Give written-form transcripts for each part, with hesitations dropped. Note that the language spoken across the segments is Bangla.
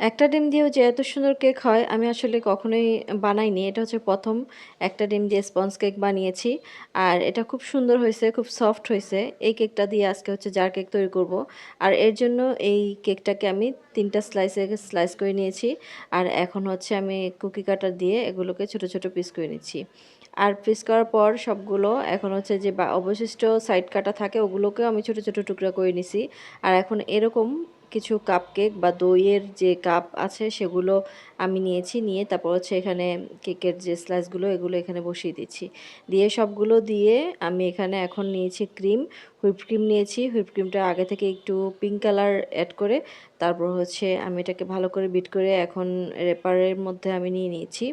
একটা ডিম দিয়েও যে এত সুন্দর কেক হয় আমি আসলে কখনোই বানাইনি। এটা হচ্ছে ১ম একটা ডিম দিয়ে স্পঞ্জ কেক বানিয়েছি। আর এটা খুব সুন্দর হইছে, খুব সফট হইছে। এই কেকটা দিয়ে আজকে হচ্ছে জার কেক তৈরি করব। আর এর জন্য এই কেকটাকে আমি ৩ টা স্লাইস করে নিয়েছি। আর এখন হচ্ছে আমি কুকি কাটার দিয়ে এগুলোকে ছোট, ছোট পিস করে নিচ্ছি। আর পিস করার পর সবগুলো এখন হচ্ছে যে অবশিষ্ট সাইড কাটা থাকে ওগুলোকেও আমি ছোট, ছোট টুকরা করে নিছি। আর এখন এরকম কিছু কাপকেক বা দইয়ের যে কাপ আছে সেগুলো আমি নিয়েছি, নিয়ে তারপর হচ্ছে এখানে কেকের যে স্লাইসগুলো এগুলো এখানে বসিয়ে দিচ্ছি। দিয়ে সবগুলো দিয়ে আমি এখানে এখন নিয়েছি ক্রিম, হুইপ ক্রিম নিয়েছি। হুইপ ক্রিমটা আগে থেকে একটু পিঙ্ক কালার অ্যাড করে তারপর হচ্ছে আমি এটাকে ভালো করে বিট করে এখন র্যাপারের মধ্যে আমি নিয়ে নিয়েছি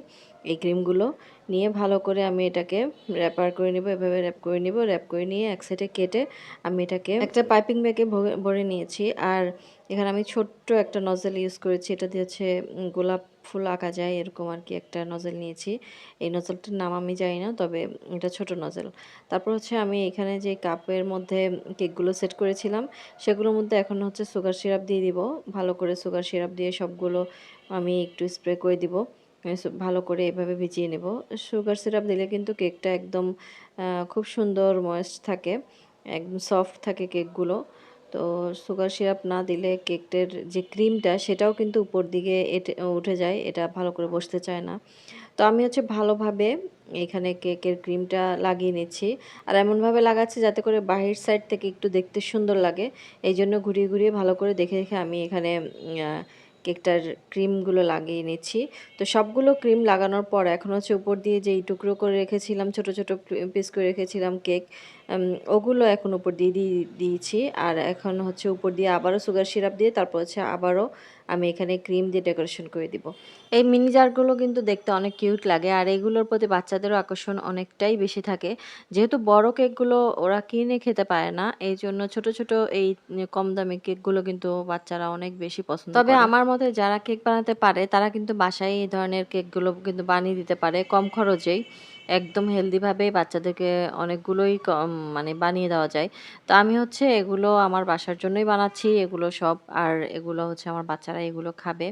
এই ক্রিমগুলো। নিয়ে ভালো করে আমি এটাকে র্যাপার করে নেব, এভাবে র্যাপ করে নেব। র্যাপ করে নিয়ে এক সাইডে কেটে আমি এটাকে একটা পাইপিং ব্যাগে ভরে নিয়েছি। আর এখানে আমি ছোট্ট একটা নজেল ইউজ করেছি। এটা দিয়ে হচ্ছে গোলাপ ফুল আঁকা যায় এরকম আর কি একটা নজেল নিয়েছি। এই নজেলটার নাম আমি জানি না, তবে এটা ছোট নজেল। তারপর হচ্ছে আমি এখানে যে কাপের মধ্যে কেকগুলো সেট করেছিলাম সেগুলোর মধ্যে এখন হচ্ছে সুগার সিরাপ দিয়ে দিব। ভালো করে সুগার সিরাপ দিয়ে সবগুলো আমি একটু স্প্রে করে দিব। ভালো করে এভাবে ভিজিয়ে নেব। সুগার সিরাপ দিলে কিন্তু কেকটা একদম খুব সুন্দর ময়েস্ট থাকে, একদম সফট থাকে কেকগুলো। তো সুগার সিরাপ না দিলে কেকটার যে ক্রিমটা সেটাও কিন্তু উপর দিকে উঠে যায়, এটা ভালো করে বসতে চায় না। তো আমি হচ্ছে ভালোভাবে এখানে কেকের ক্রিমটা লাগিয়ে নিচ্ছি। আর এমনভাবে লাগাচ্ছি যাতে করে বাহির সাইড থেকে একটু দেখতে সুন্দর লাগে। এই জন্য ঘুরিয়ে ঘুরিয়ে ভালো করে দেখে দেখে আমি এখানে কেকটার ক্রিমগুলো লাগিয়ে নিচ্ছি। তো সবগুলো ক্রিম লাগানোর পর এখন হচ্ছে উপর দিয়ে যেই টুকরো করে রেখেছিলাম, ছোট ছোট পিস করে রেখেছিলাম কেক, ওগুলো এখন উপর দিয়ে দিয়েছি। আর এখন হচ্ছে উপর দিয়ে আবারও সুগার সিরাপ দিয়ে তারপর হচ্ছে আবারও আমি এখানে ক্রিম দিয়ে ডেকোরেশন করে দিব। এই মিনি জারগুলো কিন্তু দেখতে অনেক কিউট লাগে আর এগুলোর প্রতি বাচ্চাদেরও আকর্ষণ অনেকটাই বেশি থাকে। যেহেতু বড় কেকগুলো ওরা কিনে খেতে পারে না, এই জন্য ছোট ছোট এই কম দামি কেকগুলো কিন্তু বাচ্চারা অনেক বেশি পছন্দ করে। তবে আমার মতে যারা কেক বানাতে পারে তারা কিন্তু বাসায় এই ধরনের কেকগুলো কিন্তু বানিয়ে দিতে পারে কম খরচেই। একদম হেলদিভাবে বাচ্চাদেরকে অনেকগুলোই মানে বানিয়ে দেওয়া যায়। তো আমি হচ্ছে এগুলো আমার বাসার জন্যই বানাচ্ছি এগুলো সব। আর এগুলো হচ্ছে আমার বাচ্চারা এগুলো খাবে।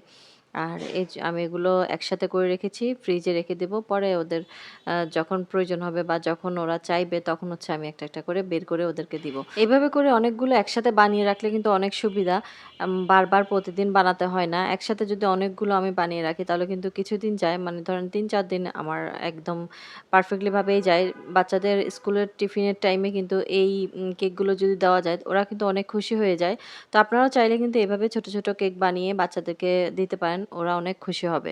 আর আমি এগুলো একসাথে করে রেখেছি, ফ্রিজে রেখে দেব। পরে ওদের যখন প্রয়োজন হবে বা যখন ওরা চাইবে তখন হচ্ছে আমি একটা, একটা করে বের করে ওদেরকে দিব। এভাবে করে অনেকগুলো একসাথে বানিয়ে রাখলে কিন্তু অনেক সুবিধা। বারবার প্রতিদিন বানাতে হয় না। একসাথে যদি অনেকগুলো আমি বানিয়ে রাখি তাহলে কিন্তু কিছুদিন যায়, মানে ধরেন ৩-৪ দিন আমার একদম পারফেক্টলি ভাবেই যায়। বাচ্চাদের স্কুলের টিফিনের টাইমে কিন্তু এই কেকগুলো যদি দেওয়া যায় ওরা কিন্তু অনেক খুশি হয়ে যায়। তো আপনারাও চাইলে কিন্তু এভাবে ছোট, ছোট কেক বানিয়ে বাচ্চাদেরকে দিতে পারেন। ওরা অনেক খুশি হবে।